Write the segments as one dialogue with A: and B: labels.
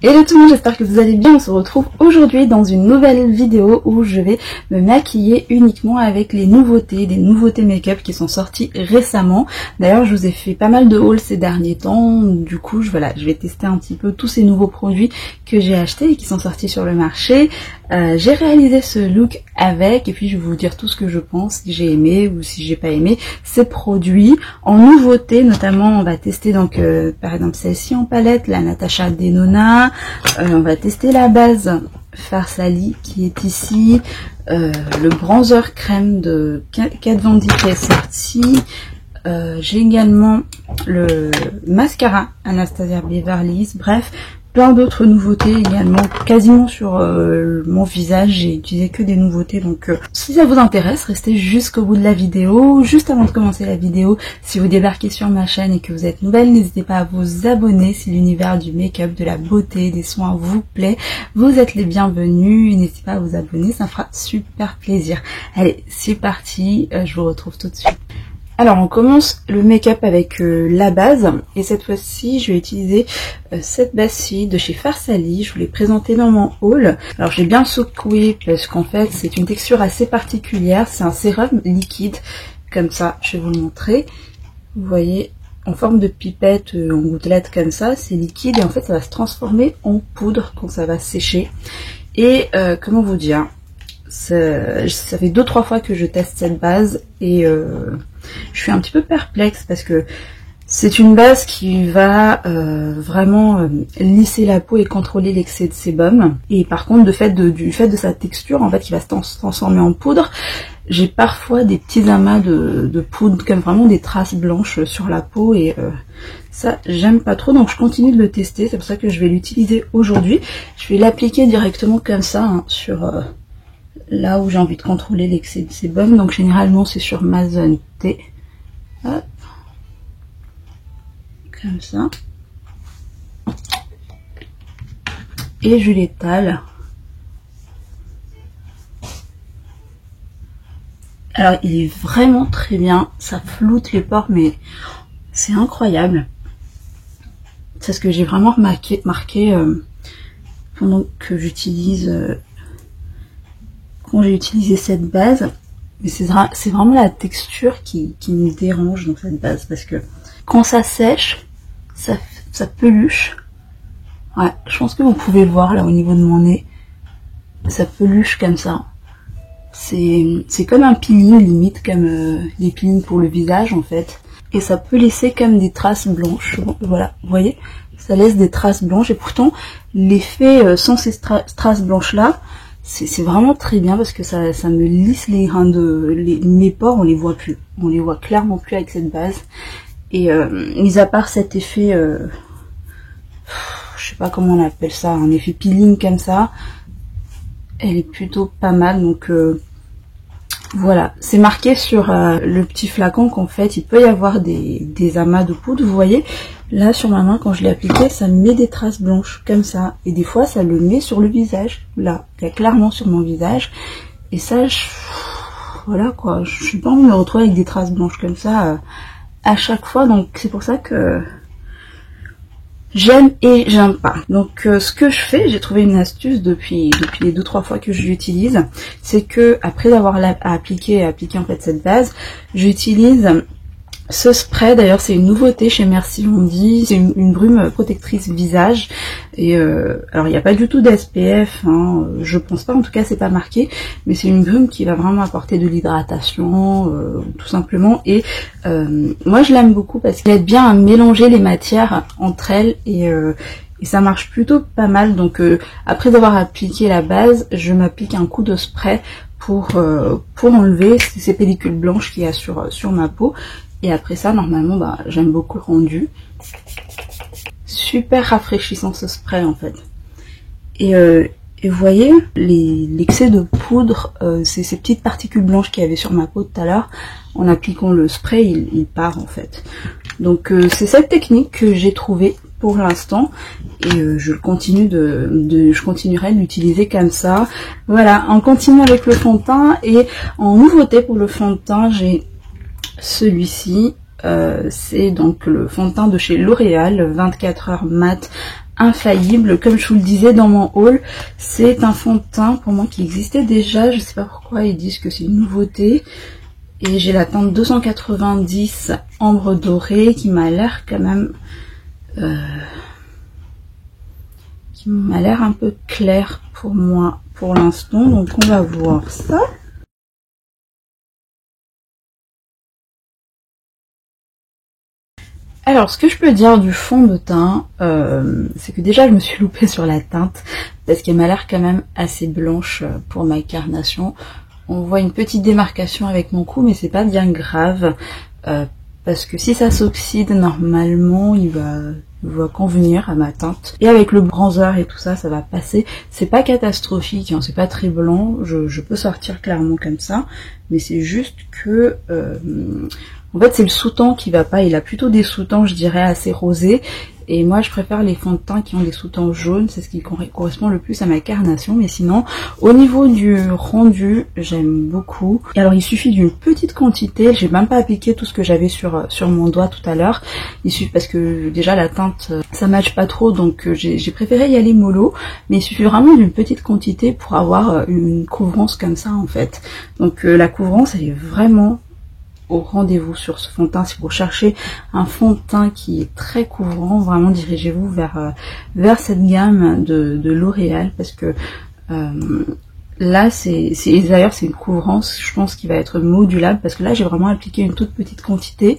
A: Hello tout le monde, j'espère que vous allez bien. On se retrouve aujourd'hui dans une nouvelle vidéo où je vais me maquiller uniquement avec les nouveautés, des nouveautés make-up qui sont sorties récemment. D'ailleurs, je vous ai fait pas mal de hauls ces derniers temps. Du coup, je vais tester un petit peu tous ces nouveaux produits que j'ai achetés et qui sont sortis sur le marché. J'ai réalisé ce look avec, et puis je vais vous dire tout ce que je pense, si j'ai aimé ou si j'ai pas aimé ces produits. En nouveauté, notamment, on va tester donc par exemple celle-ci en palette, la Natasha Denona. On va tester la base Farsali qui est ici, le bronzer crème de Kat Von D qui est sorti. J'ai également le mascara Anastasia Beverly Hills, bref, plein d'autres nouveautés également, quasiment sur mon visage. J'ai utilisé que des nouveautés, donc si ça vous intéresse, restez jusqu'au bout de la vidéo. Juste avant de commencer la vidéo, si vous débarquez sur ma chaîne et que vous êtes nouvelle, n'hésitez pas à vous abonner si l'univers du make-up, de la beauté, des soins vous plaît. Vous êtes les bienvenus, n'hésitez pas à vous abonner, ça me fera super plaisir. Allez, c'est parti, je vous retrouve tout de suite. Alors on commence le make-up avec la base, et cette fois-ci je vais utiliser cette base-ci de chez Farsali. Je vous l'ai présentée dans mon haul. Alors j'ai bien secoué parce qu'en fait c'est une texture assez particulière, c'est un sérum liquide, comme ça je vais vous le montrer. Vous voyez, en forme de pipette, en gouttelette comme ça, c'est liquide et en fait ça va se transformer en poudre quand ça va sécher. Et comment vous dire, ça fait 2-3 fois que je teste cette base et je suis un petit peu perplexe parce que c'est une base qui va vraiment lisser la peau et contrôler l'excès de sébum. Et par contre, du fait de sa texture, en fait, qui va se transformer en poudre, j'ai parfois des petits amas de poudre, comme vraiment des traces blanches sur la peau, et ça, j'aime pas trop, donc je continue de le tester. C'est pour ça que je vais l'utiliser aujourd'hui. Je vais l'appliquer directement comme ça, hein, sur là où j'ai envie de contrôler l'excès de sébum. Donc généralement, c'est sur ma zone T. Hop. Comme ça. Et je l'étale. Alors il est vraiment très bien, ça floute les pores, mais c'est incroyable. C'est ce que j'ai vraiment remarqué pendant que j'utilise, quand j'ai utilisé cette base. Mais c'est vraiment la texture qui me dérange dans cette base, parce que quand ça sèche, ça peluche. Ouais, je pense que vous pouvez le voir là au niveau de mon nez. Ça peluche comme ça. C'est comme un peeling, limite comme les peelings pour le visage en fait. Et ça peut laisser comme des traces blanches. Voilà, vous voyez, ça laisse des traces blanches. Et pourtant, l'effet sans ces traces blanches là, c'est vraiment très bien parce que ça me lisse les grains mes pores, on les voit plus. On les voit clairement plus avec cette base. Et mis à part cet effet, je sais pas comment on appelle ça, un effet peeling comme ça, elle est plutôt pas mal. Donc voilà, c'est marqué sur le petit flacon qu'en fait il peut y avoir des amas de poudre. Vous voyez, là sur ma main quand je l'ai appliqué, ça me met des traces blanches comme ça, et des fois ça le met sur le visage, là, clairement sur mon visage. Et ça, voilà quoi, je suis pas envie de me retrouver avec des traces blanches comme ça à chaque fois. Donc c'est pour ça que j'aime et j'aime pas. Donc ce que je fais, j'ai trouvé une astuce depuis les 2-3 fois que je l'utilise, c'est que après avoir appliqué en fait cette base, j'utilise ce spray. D'ailleurs c'est une nouveauté chez Merci Mondi, c'est une brume protectrice visage, et alors il n'y a pas du tout d'SPF, hein, je pense pas, en tout cas c'est pas marqué, mais c'est une brume qui va vraiment apporter de l'hydratation, tout simplement. Et moi je l'aime beaucoup parce qu'elle aide bien à mélanger les matières entre elles, et ça marche plutôt pas mal. Donc après avoir appliqué la base, je m'applique un coup de spray pour enlever ces pellicules blanches qu'il y a sur ma peau. Et après ça, normalement, bah, j'aime beaucoup le rendu. Super rafraîchissant ce spray en fait. Et vous voyez, l'excès de poudre, ces petites particules blanches qu'il y avait sur ma peau tout à l'heure, en appliquant le spray, il part en fait. Donc c'est cette technique que j'ai trouvée pour l'instant, et je continuerai de l'utiliser comme ça. Voilà, on continue avec le fond de teint, et en nouveauté pour le fond de teint, j'ai celui-ci, c'est donc le fond de teint de chez L'Oréal, 24 heures mat infaillible. Comme je vous le disais dans mon haul, c'est un fond de teint pour moi qui existait déjà, je sais pas pourquoi ils disent que c'est une nouveauté. Et j'ai la teinte 290 ambre dorée qui m'a l'air quand même qui m'a l'air un peu clair pour moi pour l'instant, donc on va voir ça. Alors, ce que je peux dire du fond de teint, c'est que déjà je me suis loupée sur la teinte, parce qu'elle m'a l'air quand même assez blanche pour ma carnation. On voit une petite démarcation avec mon cou, mais c'est pas bien grave, parce que si ça s'oxyde, normalement, il va convenir à ma teinte. Et avec le bronzer et tout ça, ça va passer. C'est pas catastrophique, hein, c'est pas très blanc, je peux sortir clairement comme ça, mais c'est juste que... en fait, c'est le sous-teint qui va pas. Il a plutôt des sous-teints, je dirais, assez rosés. Et moi, je préfère les fonds de teint qui ont des sous-teints jaunes. C'est ce qui correspond le plus à ma carnation. Mais sinon, au niveau du rendu, j'aime beaucoup. Et alors, il suffit d'une petite quantité. J'ai même pas appliqué tout ce que j'avais sur mon doigt tout à l'heure. Il suffit parce que déjà, la teinte, ça matche pas trop. Donc, j'ai préféré y aller mollo. Mais il suffit vraiment d'une petite quantité pour avoir une couvrance comme ça, en fait. Donc, la couvrance, elle est vraiment... au rendez-vous sur ce fond de teint. Si vous cherchez un fond de teint qui est très couvrant, vraiment dirigez-vous vers cette gamme de L'Oréal, parce que là d'ailleurs c'est une couvrance, je pense, qui va être modulable, parce que là j'ai vraiment appliqué une toute petite quantité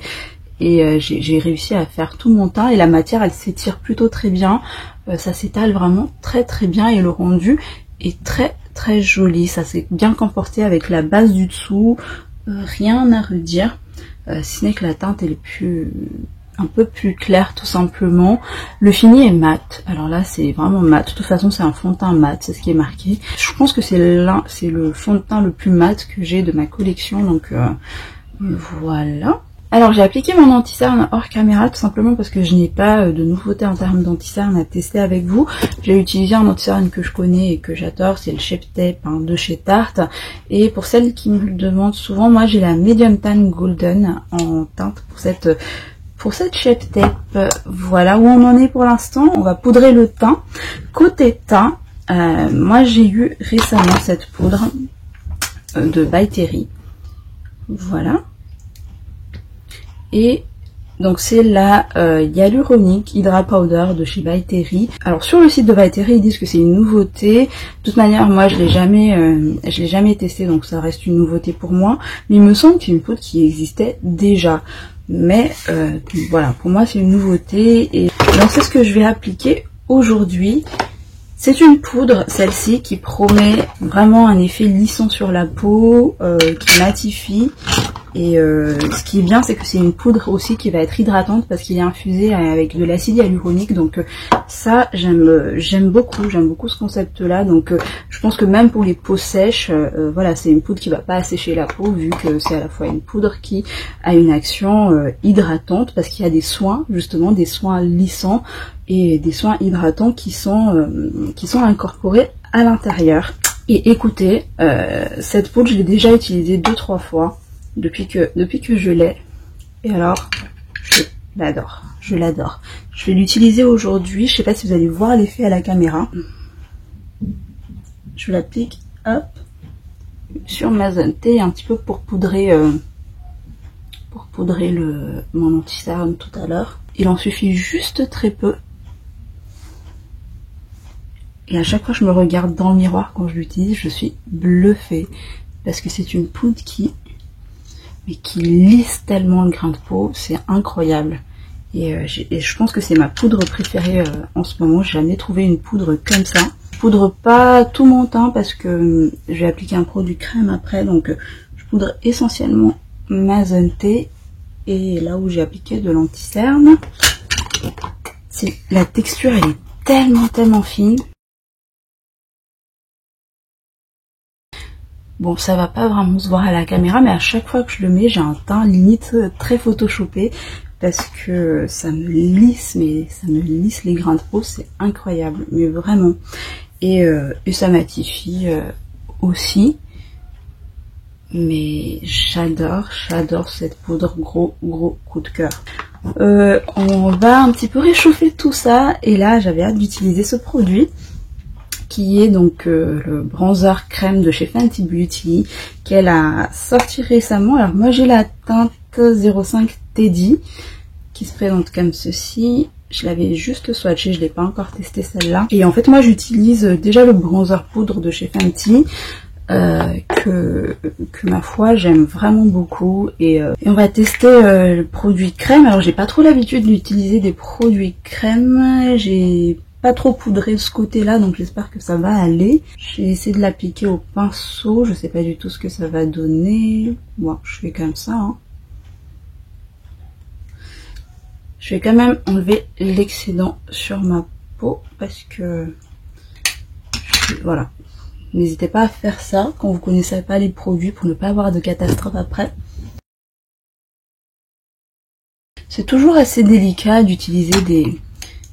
A: et j'ai réussi à faire tout mon teint, et la matière elle s'étire plutôt très bien, ça s'étale vraiment très très bien, et le rendu est très très joli. Ça s'est bien comporté avec la base du dessous. Rien à redire, si ce n'est que la teinte elle est un peu plus claire tout simplement. Le fini est mat, alors là c'est vraiment mat, de toute façon c'est un fond de teint mat, c'est ce qui est marqué. Je pense que c'est le fond de teint le plus mat que j'ai de ma collection, donc voilà. Alors j'ai appliqué mon anti-cerne hors caméra tout simplement parce que je n'ai pas de nouveauté en termes d'anti-cerne à tester avec vous. J'ai utilisé un anti-cerne que je connais et que j'adore, c'est le Shape Tape de chez Tarte. Et pour celles qui me le demandent souvent, moi j'ai la Medium Tan Golden en teinte pour cette Shape Tape. Voilà où on en est pour l'instant. On va poudrer le teint. Côté teint, moi j'ai eu récemment cette poudre de By Terry. Voilà. Et donc c'est la Hyaluronic Hydra Powder de chez By Terry. Alors sur le site de By Terry, ils disent que c'est une nouveauté. De toute manière, moi je l'ai jamais testé, donc ça reste une nouveauté pour moi. Mais il me semble que c'est une poudre qui existait déjà. Mais voilà, pour moi c'est une nouveauté. Et donc c'est ce que je vais appliquer aujourd'hui. C'est une poudre, celle-ci, qui promet vraiment un effet lissant sur la peau, qui matifie. Et ce qui est bien, c'est que c'est une poudre aussi qui va être hydratante parce qu'il est infusé avec de l'acide hyaluronique. Donc ça, j'aime beaucoup ce concept-là. Donc je pense que même pour les peaux sèches, voilà, c'est une poudre qui va pas assécher la peau, vu que c'est à la fois une poudre qui a une action hydratante, parce qu'il y a des soins, justement, des soins lissants et des soins hydratants qui sont incorporés à l'intérieur. Et écoutez, cette poudre, je l'ai déjà utilisée 2-3 fois. Depuis que je l'ai, et alors je l'adore. Je vais l'utiliser aujourd'hui. Je sais pas si vous allez voir l'effet à la caméra. Je l'applique, hop, sur ma zone T, un petit peu pour poudrer mon anti-cerne tout à l'heure. Il en suffit juste très peu. Et à chaque fois que je me regarde dans le miroir quand je l'utilise, je suis bluffée, parce que c'est une poudre qui lisse tellement le grain de peau, c'est incroyable. Et je pense que c'est ma poudre préférée en ce moment. J'ai jamais trouvé une poudre comme ça. Je poudre pas tout mon teint parce que je vais appliquer un produit crème après, donc je poudre essentiellement ma zone T et là où j'ai appliqué de l'anti-cerne. La texture elle est tellement fine. Bon, ça va pas vraiment se voir à la caméra, mais à chaque fois que je le mets, j'ai un teint limite très photoshopé, parce que ça me lisse les grains de peau, c'est incroyable, mais vraiment. Et ça matifie aussi. mais j'adore cette poudre, gros coup de cœur. On va un petit peu réchauffer tout ça, et là j'avais hâte d'utiliser ce produit qui est donc le bronzer crème de chez Fenty Beauty, qu'elle a sorti récemment. Alors moi j'ai la teinte 05 Teddy qui se présente comme ceci. Je l'avais juste swatché, je l'ai pas encore testé celle-là. Et en fait moi j'utilise déjà le bronzer poudre de chez Fenty, que ma foi j'aime vraiment beaucoup, et on va tester le produit crème. Alors j'ai pas trop l'habitude d'utiliser des produits crème, j'ai pas trop poudré de ce côté là, donc j'espère que ça va aller. J'ai essayé de l'appliquer au pinceau, je sais pas du tout ce que ça va donner. Bon, je fais comme ça hein. Je vais quand même enlever l'excédent sur ma peau parce que voilà. N'hésitez pas à faire ça quand vous connaissez pas les produits pour ne pas avoir de catastrophe après. C'est toujours assez délicat d'utiliser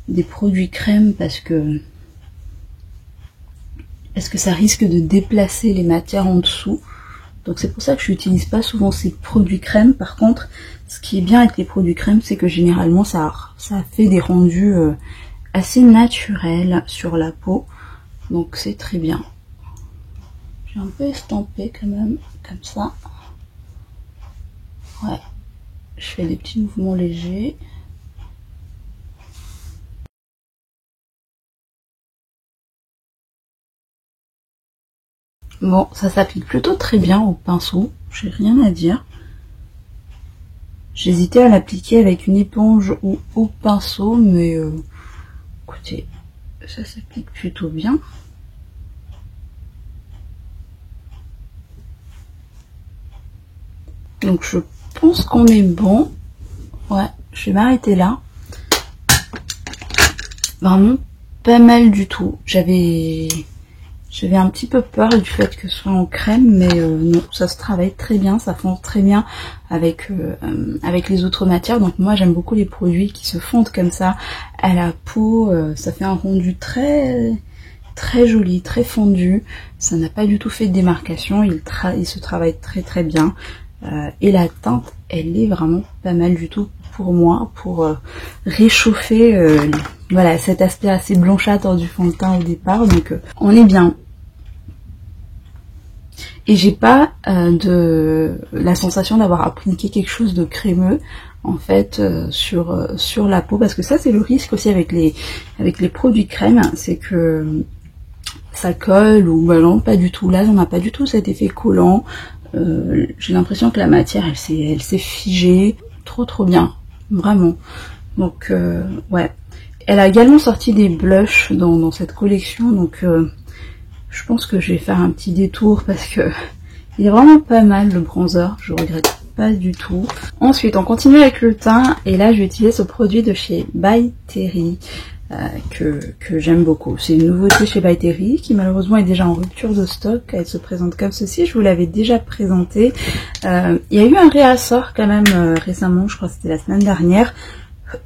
A: des produits crème parce que ça risque de déplacer les matières en dessous. Donc c'est pour ça que je n'utilise pas souvent ces produits crème. Par contre, ce qui est bien avec les produits crème, c'est que généralement ça fait des rendus assez naturels sur la peau. Donc c'est très bien. J'ai un peu estampé quand même, comme ça. Ouais, je fais des petits mouvements légers. Bon, ça s'applique plutôt très bien au pinceau, j'ai rien à dire. J'hésitais à l'appliquer avec une éponge ou au pinceau, mais écoutez, ça s'applique plutôt bien. Donc je pense qu'on est bon. Ouais, je vais m'arrêter là. Vraiment pas mal du tout. J'avais un petit peu peur du fait que ce soit en crème, mais non, ça se travaille très bien, ça fond très bien avec les autres matières. Donc moi j'aime beaucoup les produits qui se fondent comme ça à la peau. Ça fait un rendu très joli, très fondu. Ça n'a pas du tout fait de démarcation, il se travaille très bien. Et la teinte, elle est vraiment pas mal du tout pour moi, pour réchauffer voilà, cet aspect assez blanchâtre du fond de teint au départ. Donc on est bien. Et j'ai pas la sensation d'avoir appliqué quelque chose de crémeux en fait sur la peau, parce que ça c'est le risque aussi avec les produits crème, c'est que ça colle, ou bah non, pas du tout. Là on n'a pas du tout cet effet collant. J'ai l'impression que la matière elle s'est figée. Trop bien, vraiment. Donc ouais, elle a également sorti des blushs dans cette collection, donc je pense que je vais faire un petit détour parce que il est vraiment pas mal le bronzer, je regrette pas du tout. Ensuite on continue avec le teint, et là je vais utiliser ce produit de chez By Terry que j'aime beaucoup. C'est une nouveauté chez By Terry qui malheureusement est déjà en rupture de stock. Elle se présente comme ceci, je vous l'avais déjà présenté. Il y a eu un réassort quand même récemment, je crois que c'était la semaine dernière.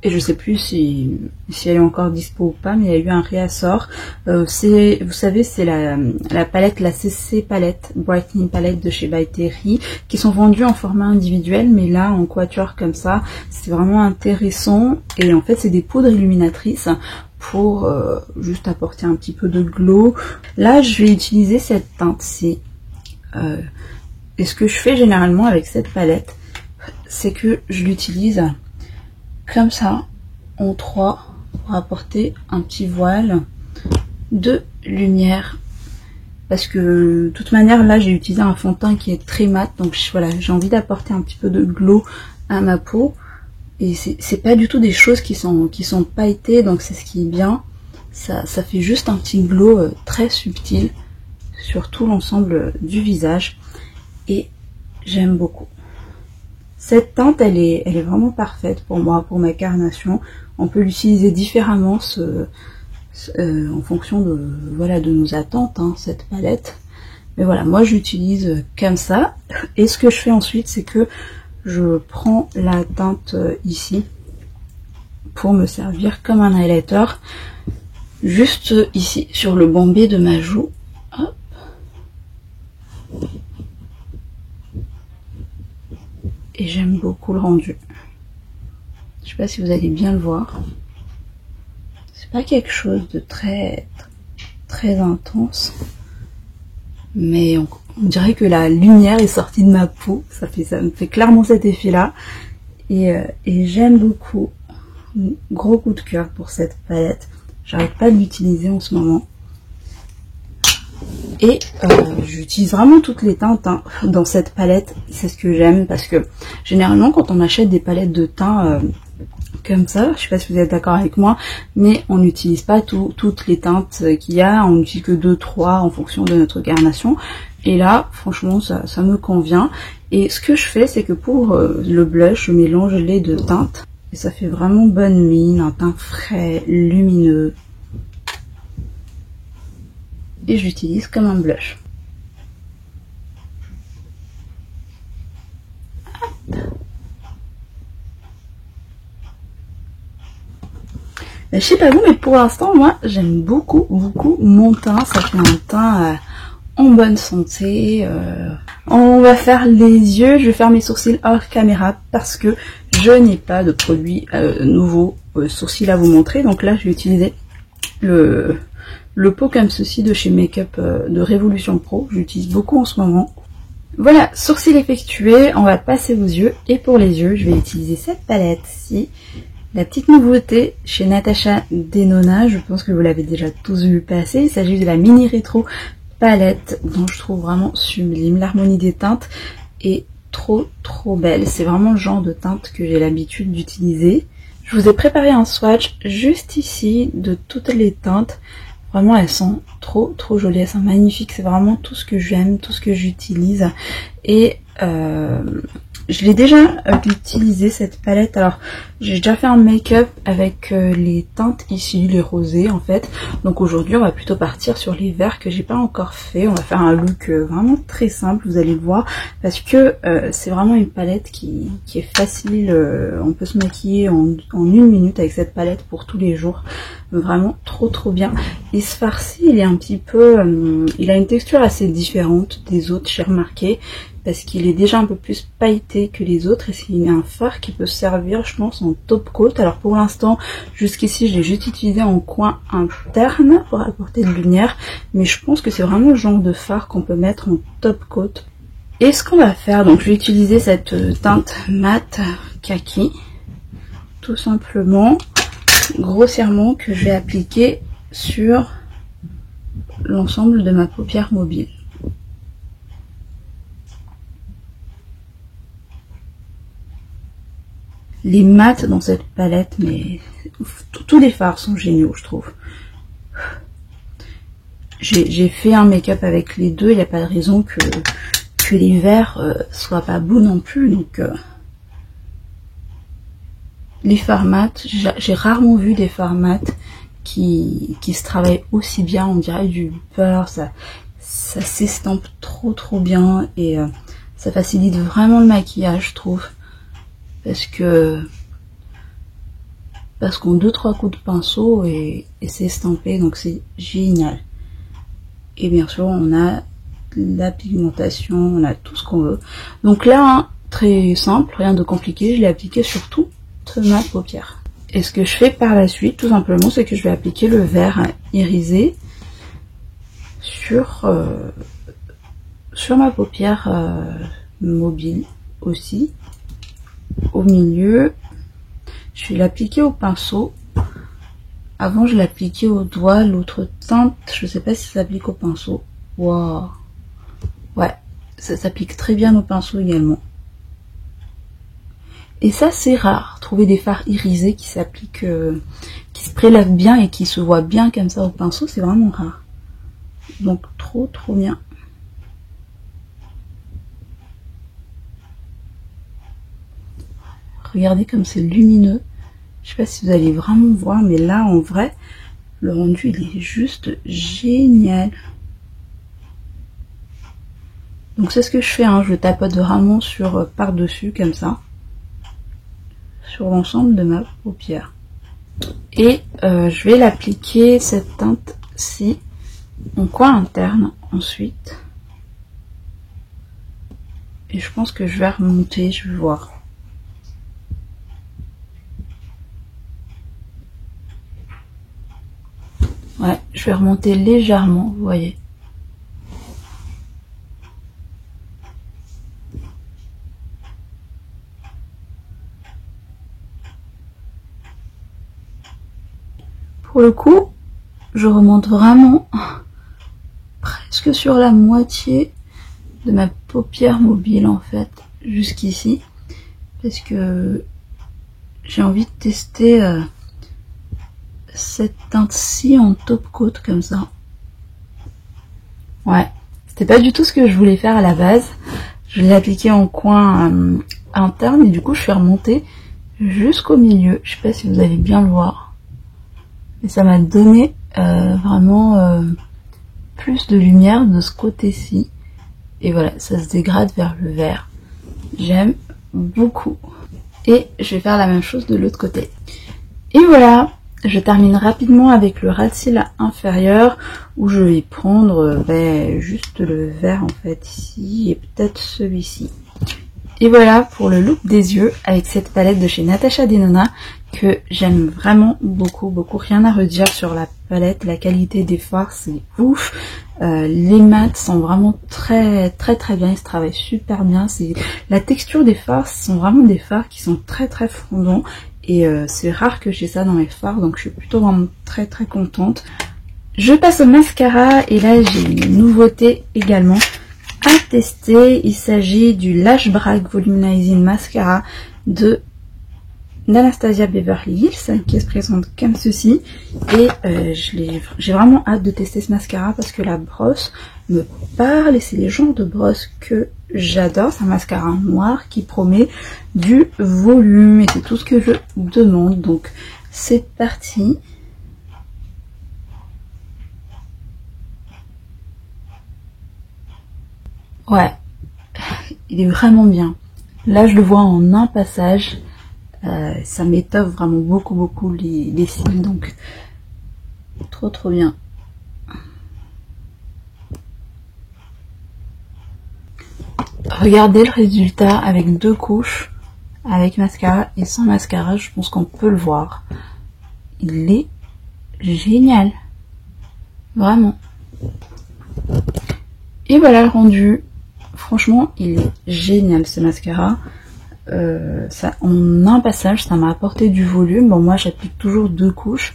A: Et je sais plus si elle est encore dispo ou pas, mais il y a eu un réassort. Vous savez, c'est la palette, la CC palette, Brightening palette de chez By Terry, qui sont vendues en format individuel, mais là en quatuor comme ça, c'est vraiment intéressant. Et en fait, c'est des poudres illuminatrices pour juste apporter un petit peu de glow. Là, je vais utiliser cette teinte-ci. Et ce que je fais généralement avec cette palette, c'est que je l'utilise comme ça, en 3, pour apporter un petit voile de lumière. Parce que, de toute manière, là, j'ai utilisé un fond de teint qui est très mat. Donc, voilà, j'ai envie d'apporter un petit peu de glow à ma peau. Et c'est pas du tout des choses qui sont pailletées. Donc, c'est ce qui est bien. Ça fait juste un petit glow très subtil sur tout l'ensemble du visage. Et j'aime beaucoup. Cette teinte, elle est vraiment parfaite pour moi, pour ma carnation. On peut l'utiliser différemment en fonction de nos attentes, hein, cette palette. Mais voilà, moi j'utilise comme ça. Et ce que je fais ensuite, c'est que je prends la teinte ici pour me servir comme un highlighter, juste ici sur le bombé de ma joue. Hop. et j'aime beaucoup le rendu. Je sais pas si vous allez bien le voir. C'est pas quelque chose de très intense, mais on dirait que la lumière est sortie de ma peau. Ça me fait clairement cet effet là, et j'aime beaucoup. Gros coup de cœur pour cette palette. J'arrête pas de l'utiliser en ce moment. Et j'utilise vraiment toutes les teintes hein, dans cette palette. C'est ce que j'aime parce que généralement quand on achète des palettes de teint comme ça, je sais pas si vous êtes d'accord avec moi, mais on n'utilise pas toutes les teintes qu'il y a, on n'utilise que 2-3 en fonction de notre carnation. Et là, franchement, ça me convient. Et ce que je fais, c'est que pour le blush, je mélange les deux teintes. Et ça fait vraiment bonne mine, un teint frais, lumineux. Et j'utilise comme un blush. Je sais pas vous, mais pour l'instant, moi, j'aime beaucoup mon teint. Ça fait un teint en bonne santé. On va faire les yeux. Je vais faire mes sourcils hors caméra parce que je n'ai pas de produit nouveau sourcils à vous montrer. Donc là, je vais utiliser le pot comme ceci de chez Makeup de Révolution Pro. J'utilise beaucoup en ce moment. Voilà, sourcils effectués. On va passer aux yeux. Et pour les yeux, je vais utiliser cette palette-ci. La petite nouveauté chez Natasha Denona, je pense que vous l'avez déjà tous vu passer, il s'agit de la mini rétro palette dont je trouve vraiment sublime. L'harmonie des teintes est trop belle, c'est vraiment le genre de teinte que j'ai l'habitude d'utiliser. Je vous ai préparé un swatch juste ici de toutes les teintes. Vraiment elles sont trop jolies, elles sont magnifiques, c'est vraiment tout ce que j'aime, tout ce que j'utilise. Et je l'ai déjà utilisé cette palette. Alors j'ai déjà fait un make-up avec les teintes ici, les rosés en fait. Donc aujourd'hui on va plutôt partir sur les verts que j'ai pas encore fait. On va faire un look vraiment très simple, vous allez le voir, parce que c'est vraiment une palette qui est facile. On peut se maquiller en 1 minute avec cette palette pour tous les jours. Vraiment trop bien. Et ce fard-ci il est un petit peu il a une texture assez différente des autres, j'ai remarqué, parce qu'il est déjà un peu plus pailleté que les autres, et c'est un fard qui peut servir je pense en top coat. Alors pour l'instant jusqu'ici je l'ai juste utilisé en coin interne pour apporter de lumière, mais je pense que c'est vraiment le genre de fard qu'on peut mettre en top coat. Et ce qu'on va faire, donc je vais utiliser cette teinte mat kaki tout simplement, grossièrement, que je vais appliquer sur l'ensemble de ma paupière mobile. Les mats dans cette palette, mais tous les fards sont géniaux, je trouve. J'ai fait un make-up avec les deux, il n'y a pas de raison que les verts soient pas beaux non plus. Donc les fards mat, j'ai rarement vu des fards mat qui se travaillent aussi bien. On dirait du beurre, ça s'estampe trop bien, et ça facilite vraiment le maquillage, je trouve. Parce qu'en 2-3 coups de pinceau et c'est estampé, donc c'est génial. Et bien sûr on a la pigmentation, on a tout ce qu'on veut. Donc là hein, très simple, rien de compliqué, je l'ai appliqué sur toute ma paupière. Et ce que je fais par la suite tout simplement, c'est que je vais appliquer le vert irisé sur ma paupière mobile aussi. Au milieu, je vais l'appliquer au pinceau. Avant je l'appliquais au doigt, l'autre teinte, je sais pas si ça s'applique au pinceau. Wow. Ouais, ça s'applique très bien au pinceau également. Et ça c'est rare, trouver des fards irisés qui s'appliquent, qui se prélèvent bien et qui se voient bien comme ça au pinceau, c'est vraiment rare. Donc trop bien. Regardez comme c'est lumineux. Je sais pas si vous allez vraiment voir, mais là en vrai, le rendu il est juste génial. Donc c'est ce que je fais, hein. Je tapote vraiment sur par-dessus comme ça, sur l'ensemble de ma paupière. Et je vais l'appliquer cette teinte-ci en coin interne ensuite. Et je pense que je vais remonter, je vais voir. Ouais, je vais remonter légèrement, vous voyez. Pour le coup, je remonte vraiment presque sur la moitié de ma paupière mobile en fait, jusqu'ici, parce que j'ai envie de tester cette teinte-ci en top coat comme ça. Ouais, c'était pas du tout ce que je voulais faire à la base. Je l'ai appliqué en coin interne et du coup je suis remontée jusqu'au milieu. Je sais pas si vous allez bien le voir. Et ça m'a donné vraiment plus de lumière de ce côté-ci. Et voilà, ça se dégrade vers le vert. J'aime beaucoup. Et je vais faire la même chose de l'autre côté. Et voilà, je termine rapidement avec le ras de cils inférieur où je vais prendre juste le vert en fait ici et peut-être celui-ci. Et voilà pour le look des yeux avec cette palette de chez Natasha Denona que j'aime vraiment beaucoup, rien à redire sur la palette, la qualité des fards c'est ouf, les mats sont vraiment très bien, ils se travaillent super bien, la texture des fards sont vraiment des fards qui sont très fondants et c'est rare que j'ai ça dans mes fards donc je suis plutôt vraiment très contente. Je passe au mascara et là j'ai une nouveauté également à tester, il s'agit du Lash Brag Volumizing Mascara d'Anastasia Beverly Hills qui se présente comme ceci et j'ai vraiment hâte de tester ce mascara parce que la brosse me parle et c'est les genres de brosse que j'adore. C'est un mascara noir qui promet du volume et c'est tout ce que je demande, donc c'est parti. Ouais, il est vraiment bien. Là, je le vois en un passage. Ça m'étoffe vraiment beaucoup les cils, donc trop bien. Regardez le résultat avec 2 couches, avec mascara et sans mascara, je pense qu'on peut le voir. Il est génial. Vraiment. Et voilà le rendu. Franchement, il est génial ce mascara. Ça, en un passage, ça m'a apporté du volume. Bon, moi j'applique toujours 2 couches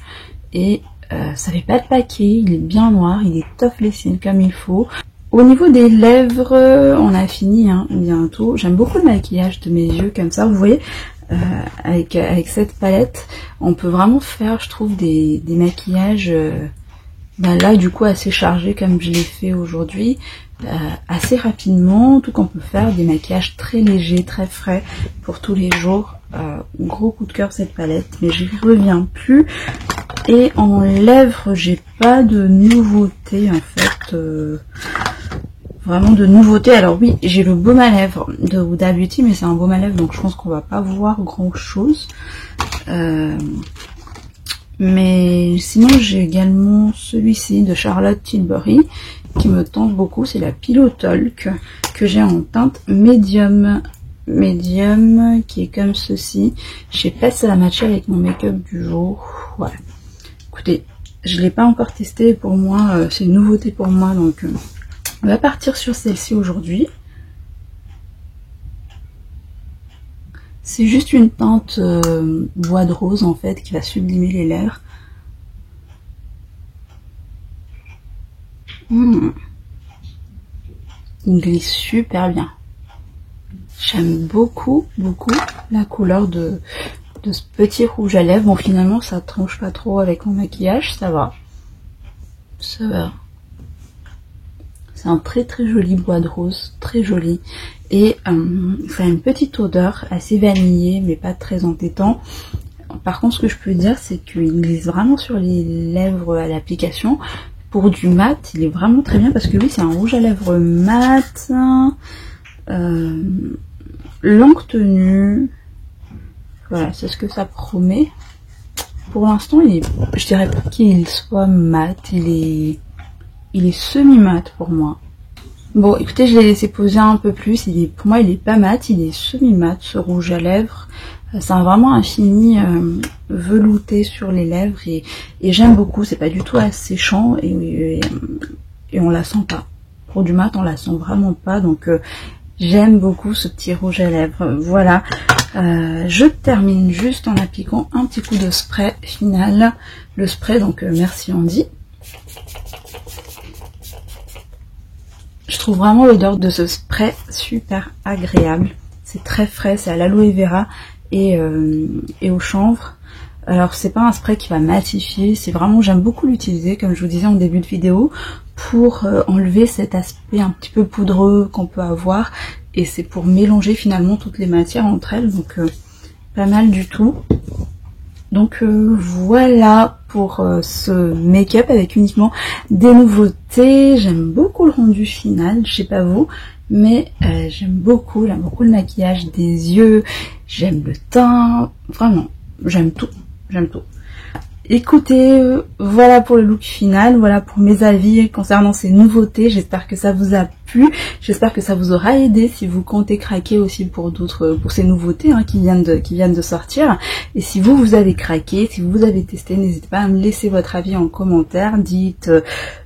A: et ça fait pas de paquet. Il est bien noir, il étoffe les cils comme il faut. Au niveau des lèvres, on a fini hein, bientôt. J'aime beaucoup le maquillage de mes yeux comme ça. Vous voyez, avec cette palette, on peut vraiment faire, je trouve, des maquillages là du coup assez chargés comme je l'ai fait aujourd'hui. Assez rapidement, tout qu'on peut faire des maquillages très légers, très frais pour tous les jours. Gros coup de cœur cette palette, mais j'y reviens plus. Et en lèvres, j'ai pas de nouveauté en fait, vraiment de nouveauté. Alors oui, j'ai le baume à lèvres de Huda Beauty, mais c'est un baume à lèvres, donc je pense qu'on va pas voir grand chose. Mais sinon, j'ai également celui-ci de Charlotte Tilbury qui me tente beaucoup, c'est la Pillow Talk que j'ai en teinte médium, qui est comme ceci. Je sais pas si ça va matcher avec mon make-up du jour. Voilà. Écoutez, je l'ai pas encore testé, pour moi c'est une nouveauté pour moi, donc on va partir sur celle-ci aujourd'hui. C'est juste une teinte bois de rose en fait qui va sublimer les lèvres. Il glisse super bien. J'aime beaucoup la couleur de ce petit rouge à lèvres. Bon, finalement ça tranche pas trop avec mon maquillage, ça va. Ça va. C'est un très joli bois de rose, très joli. Et ça a une petite odeur assez vanillée, mais pas très entêtant. Par contre, ce que je peux dire, c'est qu'il glisse vraiment sur les lèvres à l'application. Pour du mat, il est vraiment très bien parce que oui, c'est un rouge à lèvres mat, longue tenue. Voilà, c'est ce que ça promet. Pour l'instant, je dirais pas qu'il soit mat, il est semi-mat pour moi. Bon, écoutez, je l'ai laissé poser un peu plus. Pour moi, il est pas mat, il est semi-mat, ce rouge à lèvres. C'est vraiment un fini velouté sur les lèvres et j'aime beaucoup. C'est pas du tout asséchant et on la sent pas. Pour du mat, on la sent vraiment pas. Donc j'aime beaucoup ce petit rouge à lèvres. Voilà. Je termine juste en appliquant un petit coup de spray final. Le spray, donc merci Andy. Je trouve vraiment l'odeur de ce spray super agréable. C'est très frais, c'est à l'aloe vera et au chanvre. Alors c'est pas un spray qui va matifier, c'est vraiment, j'aime beaucoup l'utiliser, comme je vous disais en début de vidéo, pour enlever cet aspect un petit peu poudreux qu'on peut avoir. Et c'est pour mélanger finalement toutes les matières entre elles, donc pas mal du tout. Donc voilà pour ce make-up avec uniquement des nouveautés. J'aime beaucoup le rendu final, je sais pas vous, mais j'aime beaucoup le maquillage des yeux, j'aime le teint, vraiment, j'aime tout, j'aime tout. Écoutez, voilà pour le look final, voilà pour mes avis concernant ces nouveautés. J'espère que ça vous a plu, j'espère que ça vous aura aidé si vous comptez craquer aussi pour ces nouveautés qui viennent de sortir. Et si vous avez craqué, si vous avez testé, n'hésitez pas à me laisser votre avis en commentaire.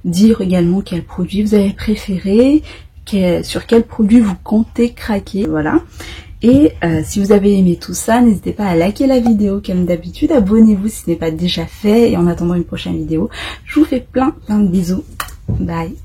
A: Dire également quel produit vous avez préféré, sur quel produit vous comptez craquer, voilà. Et si vous avez aimé tout ça, n'hésitez pas à liker la vidéo comme d'habitude, abonnez-vous si ce n'est pas déjà fait, et en attendant une prochaine vidéo, je vous fais plein de bisous, bye.